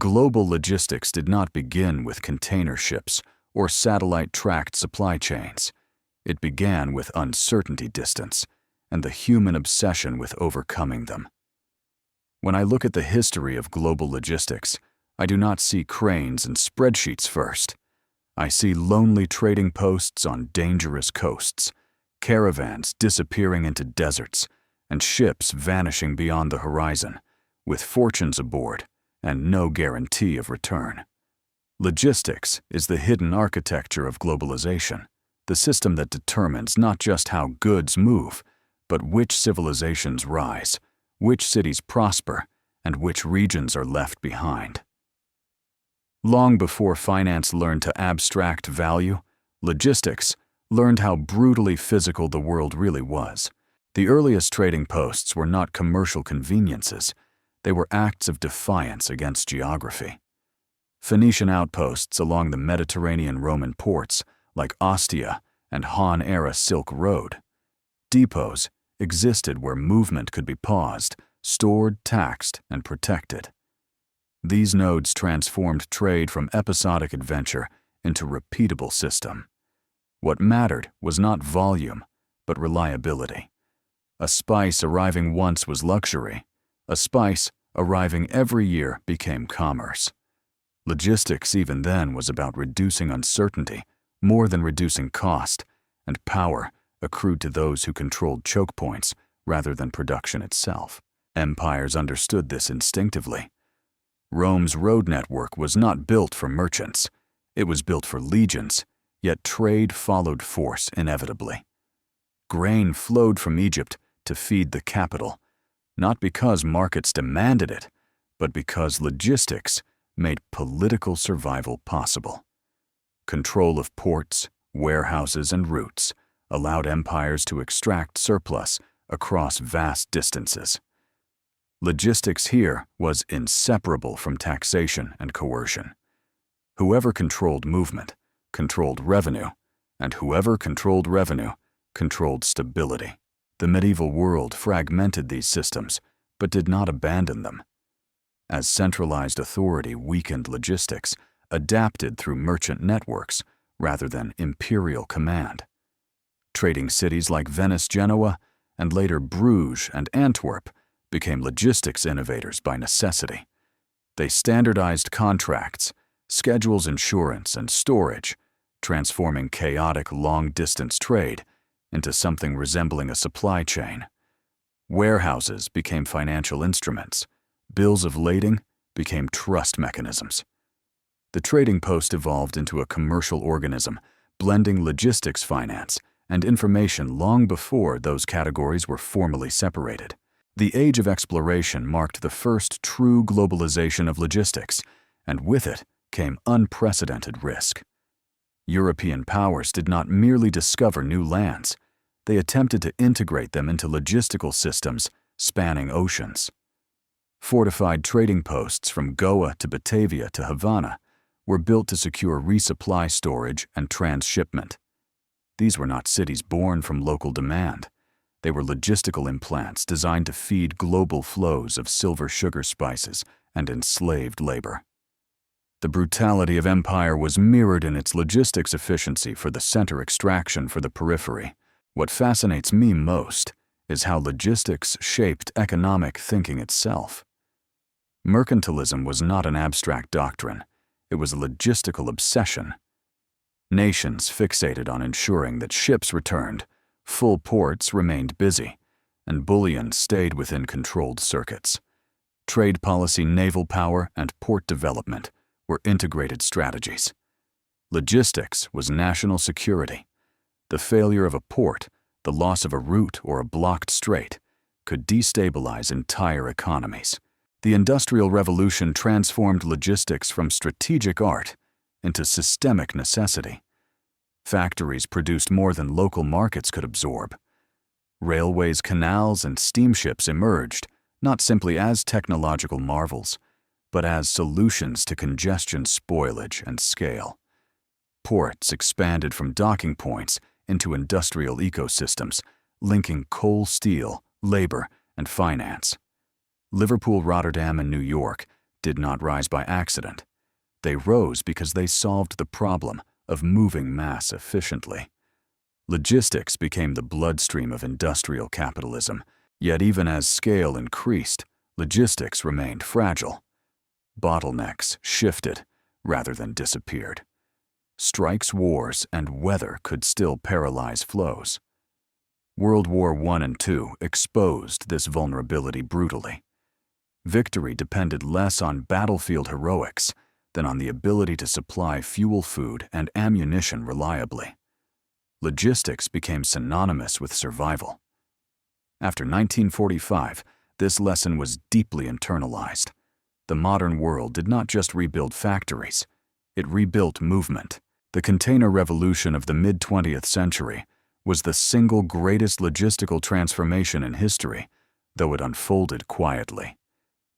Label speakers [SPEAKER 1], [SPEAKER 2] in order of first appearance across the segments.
[SPEAKER 1] Global logistics did not begin with container ships or satellite-tracked supply chains. It began with uncertainty distance and the human obsession with overcoming them. When I look at the history of global logistics, I do not see cranes and spreadsheets first. I see lonely trading posts on dangerous coasts, caravans disappearing into deserts, and ships vanishing beyond the horizon, with fortunes aboard and no guarantee of return. Logistics is the hidden architecture of globalization, the system that determines not just how goods move, but which civilizations rise, which cities prosper, and which regions are left behind. Long before finance learned to abstract value, logistics learned how brutally physical the world really was. The earliest trading posts were not commercial conveniences, they were acts of defiance against geography. Phoenician outposts along the Mediterranean Roman ports, like Ostia and Han-era Silk Road. Depots existed where movement could be paused, stored, taxed, and protected. These nodes transformed trade from episodic adventure into repeatable system. What mattered was not volume, but reliability. A spice arriving once was luxury. A spice arriving every year became commerce. Logistics even then was about reducing uncertainty more than reducing cost, and power accrued to those who controlled choke points rather than production itself. Empires understood this instinctively. Rome's road network was not built for merchants. It was built for legions, yet trade followed force inevitably. Grain flowed from Egypt to feed the capital, not because markets demanded it, but because logistics made political survival possible. Control of ports, warehouses, and routes allowed empires to extract surplus across vast distances. Logistics here was inseparable from taxation and coercion. Whoever controlled movement controlled revenue, and whoever controlled revenue controlled stability. The medieval world fragmented these systems, but did not abandon them. As centralized authority weakened logistics, adapted through merchant networks rather than imperial command. Trading cities like Venice, Genoa, and later Bruges and Antwerp became logistics innovators by necessity. They standardized contracts, schedules insurance and storage, transforming chaotic long-distance trade into something resembling a supply chain. Warehouses became financial instruments. Bills of lading became trust mechanisms. The trading post evolved into a commercial organism, blending logistics finance and information long before those categories were formally separated. The age of exploration marked the first true globalization of logistics, and with it came unprecedented risk. European powers did not merely discover new lands, they attempted to integrate them into logistical systems spanning oceans. Fortified trading posts from Goa to Batavia to Havana were built to secure resupply storage and transshipment. These were not cities born from local demand. They were logistical implants designed to feed global flows of silver sugar spices and enslaved labor. The brutality of empire was mirrored in its logistics efficiency for the center extraction for the periphery. What fascinates me most is how logistics shaped economic thinking itself. Mercantilism was not an abstract doctrine, it was a logistical obsession. Nations fixated on ensuring that ships returned, full ports remained busy, and bullion stayed within controlled circuits. Trade policy, naval power, and port development were integrated strategies. Logistics was national security. The failure of a port, the loss of a route or a blocked strait, could destabilize entire economies. The Industrial Revolution transformed logistics from strategic art into systemic necessity. Factories produced more than local markets could absorb. Railways, canals, and steamships emerged, not simply as technological marvels, but as solutions to congestion, spoilage, and scale. Ports expanded from docking points into industrial ecosystems, linking coal, steel, labor, and finance. Liverpool, Rotterdam, and New York did not rise by accident. They rose because they solved the problem of moving mass efficiently. Logistics became the bloodstream of industrial capitalism, yet even as scale increased, logistics remained fragile. Bottlenecks shifted rather than disappeared. Strikes, wars, and weather could still paralyze flows. World War I and II exposed this vulnerability brutally. Victory depended less on battlefield heroics than on the ability to supply fuel, food, and ammunition reliably. Logistics became synonymous with survival. After 1945, this lesson was deeply internalized. The modern world did not just rebuild factories, it rebuilt movement. The container revolution of the mid-20th century was the single greatest logistical transformation in history, though it unfolded quietly.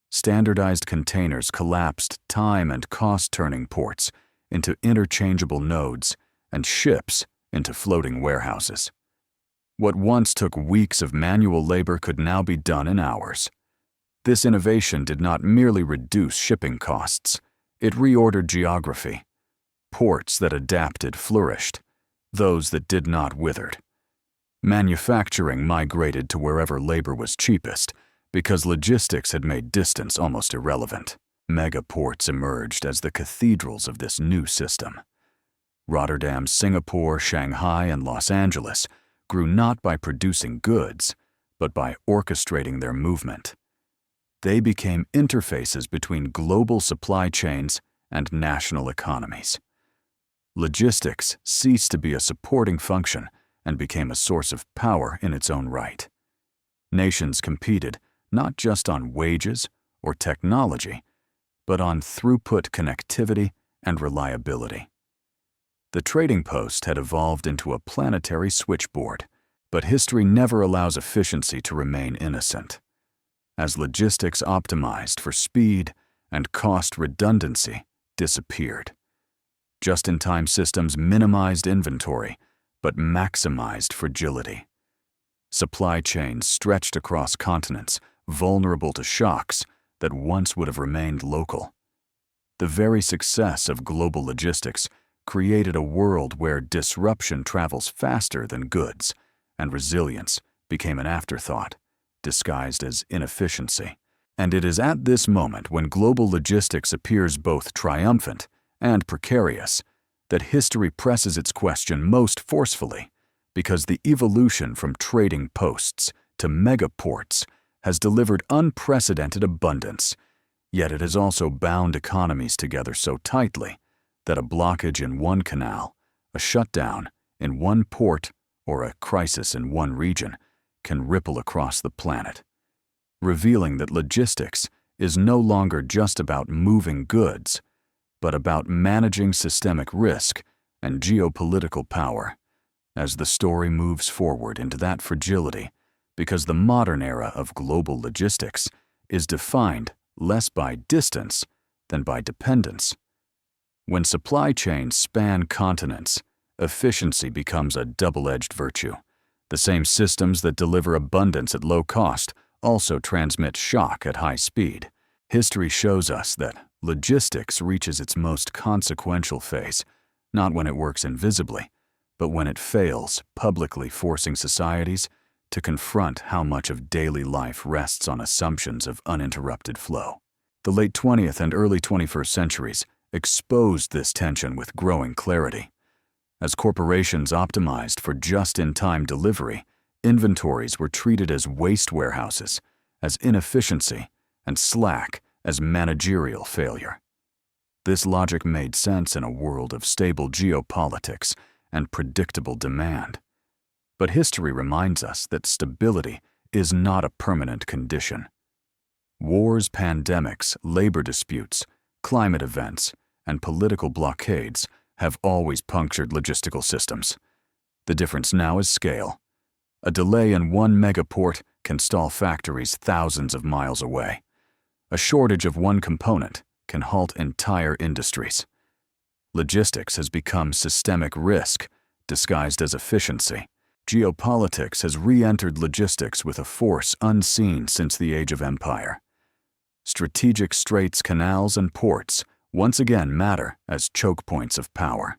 [SPEAKER 1] Standardized containers collapsed time and cost-turning ports into interchangeable nodes and ships into floating warehouses. What once took weeks of manual labor could now be done in hours. This innovation did not merely reduce shipping costs, it reordered geography. Ports that adapted flourished, those that did not withered. Manufacturing migrated to wherever labor was cheapest because logistics had made distance almost irrelevant. Megaports emerged as the cathedrals of this new system. Rotterdam, Singapore, Shanghai, and Los Angeles grew not by producing goods, but by orchestrating their movement. They became interfaces between global supply chains and national economies. Logistics ceased to be a supporting function and became a source of power in its own right. Nations competed not just on wages or technology, but on throughput, connectivity, and reliability. The trading post had evolved into a planetary switchboard, but history never allows efficiency to remain innocent. As logistics optimized for speed and cost redundancy disappeared. Just-in-time systems minimized inventory, but maximized fragility. Supply chains stretched across continents, vulnerable to shocks that once would have remained local. The very success of global logistics created a world where disruption travels faster than goods, and resilience became an afterthought, disguised as inefficiency. And it is at this moment when global logistics appears both triumphant and precarious that history presses its question most forcefully, because the evolution from trading posts to megaports has delivered unprecedented abundance, yet it has also bound economies together so tightly that a blockage in one canal, a shutdown in one port, or a crisis in one region can ripple across the planet, revealing that logistics is no longer just about moving goods, but about managing systemic risk and geopolitical power. As the story moves forward into that fragility, because the modern era of global logistics is defined less by distance than by dependence. When supply chains span continents, efficiency becomes a double-edged virtue. The same systems that deliver abundance at low cost also transmit shock at high speed. History shows us that logistics reaches its most consequential phase, not when it works invisibly, but when it fails publicly, forcing societies to confront how much of daily life rests on assumptions of uninterrupted flow. The late 20th and early 21st centuries exposed this tension with growing clarity. As corporations optimized for just-in-time delivery, inventories were treated as waste warehouses, as inefficiency, and slack as managerial failure. This logic made sense in a world of stable geopolitics and predictable demand. But history reminds us that stability is not a permanent condition. Wars, pandemics, labor disputes, climate events, and political blockades have always punctured logistical systems. The difference now is scale. A delay in one megaport can stall factories thousands of miles away. A shortage of one component can halt entire industries. Logistics has become systemic risk, disguised as efficiency. Geopolitics has re-entered logistics with a force unseen since the age of empire. Strategic straits, canals, and ports once again matter as choke points of power.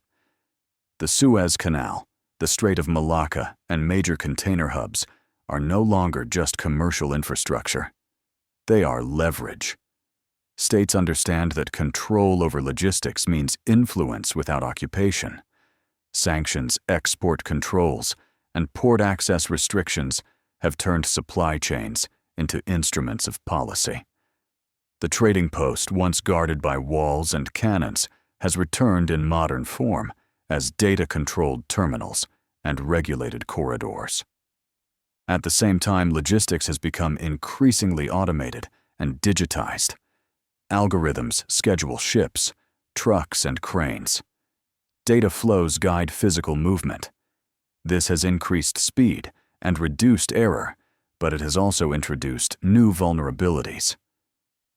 [SPEAKER 1] The Suez Canal, the Strait of Malacca, and major container hubs are no longer just commercial infrastructure. They are leverage. States understand that control over logistics means influence without occupation. Sanctions, export controls, and port access restrictions have turned supply chains into instruments of policy. The trading post, once guarded by walls and cannons, has returned in modern form as data-controlled terminals and regulated corridors. At the same time, logistics has become increasingly automated and digitized. Algorithms schedule ships, trucks, and cranes. Data flows guide physical movement. This has increased speed and reduced error, but it has also introduced new vulnerabilities.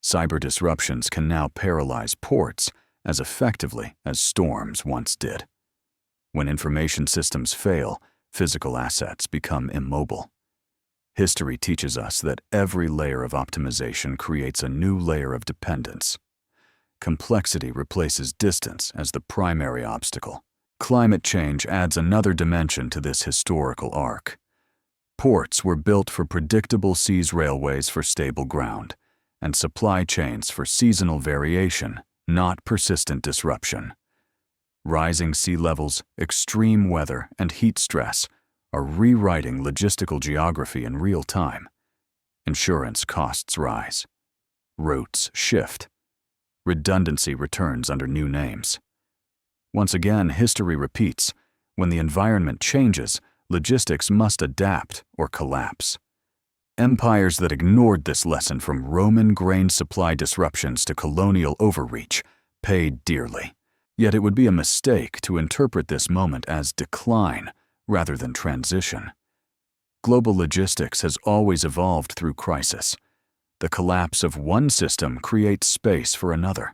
[SPEAKER 1] Cyber disruptions can now paralyze ports as effectively as storms once did. When information systems fail, physical assets become immobile. History teaches us that every layer of optimization creates a new layer of dependence. Complexity replaces distance as the primary obstacle. Climate change adds another dimension to this historical arc. Ports were built for predictable seas, railways for stable ground, and supply chains for seasonal variation, not persistent disruption. Rising sea levels, extreme weather, and heat stress are rewriting logistical geography in real time. Insurance costs rise. Routes shift. Redundancy returns under new names. Once again, history repeats. When the environment changes, logistics must adapt or collapse. Empires that ignored this lesson, from Roman grain supply disruptions to colonial overreach, paid dearly. Yet it would be a mistake to interpret this moment as decline rather than transition. Global logistics has always evolved through crisis. The collapse of one system creates space for another.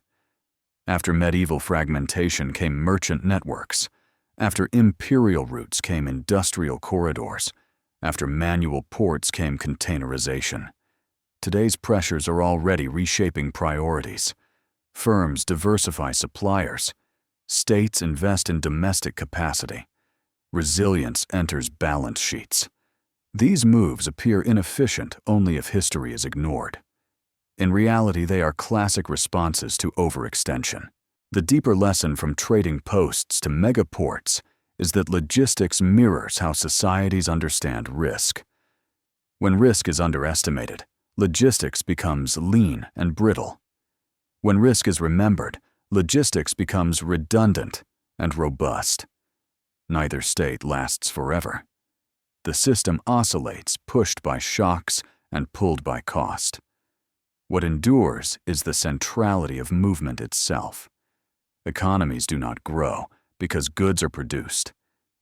[SPEAKER 1] After medieval fragmentation came merchant networks. After imperial routes came industrial corridors. After manual ports came containerization. Today's pressures are already reshaping priorities. Firms diversify suppliers. States invest in domestic capacity. Resilience enters balance sheets. These moves appear inefficient only if history is ignored. In reality, they are classic responses to overextension. The deeper lesson from trading posts to megaports is that logistics mirrors how societies understand risk. When risk is underestimated, logistics becomes lean and brittle. When risk is remembered, logistics becomes redundant and robust. Neither state lasts forever. The system oscillates, pushed by shocks and pulled by cost. What endures is the centrality of movement itself. Economies do not grow because goods are produced.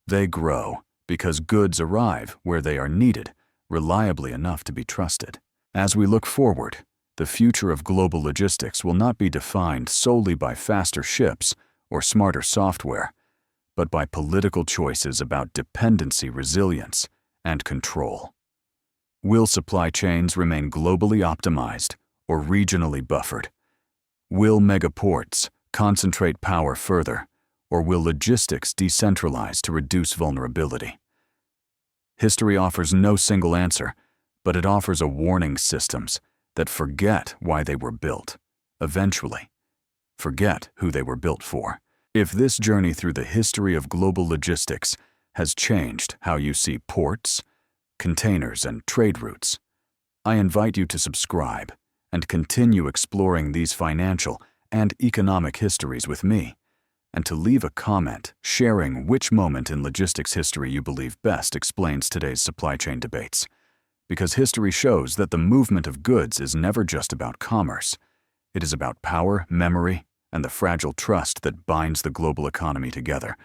[SPEAKER 1] They grow because goods arrive where they are needed, reliably enough to be trusted. As we look forward, the future of global logistics will not be defined solely by faster ships or smarter software, but by political choices about dependency, resilience, and control. Will supply chains remain globally optimized or regionally buffered? Will megaports concentrate power further, or will logistics decentralize to reduce vulnerability? History offers no single answer, but it offers a warning: systems that forget why they were built, eventually forget who they were built for. If this journey through the history of global logistics has changed how you see ports, containers, and trade routes, I invite you to subscribe and continue exploring these financial and economic histories with me, and to leave a comment sharing which moment in logistics history you believe best explains today's supply chain debates. Because history shows that the movement of goods is never just about commerce. It is about power, memory, and the fragile trust that binds the global economy together.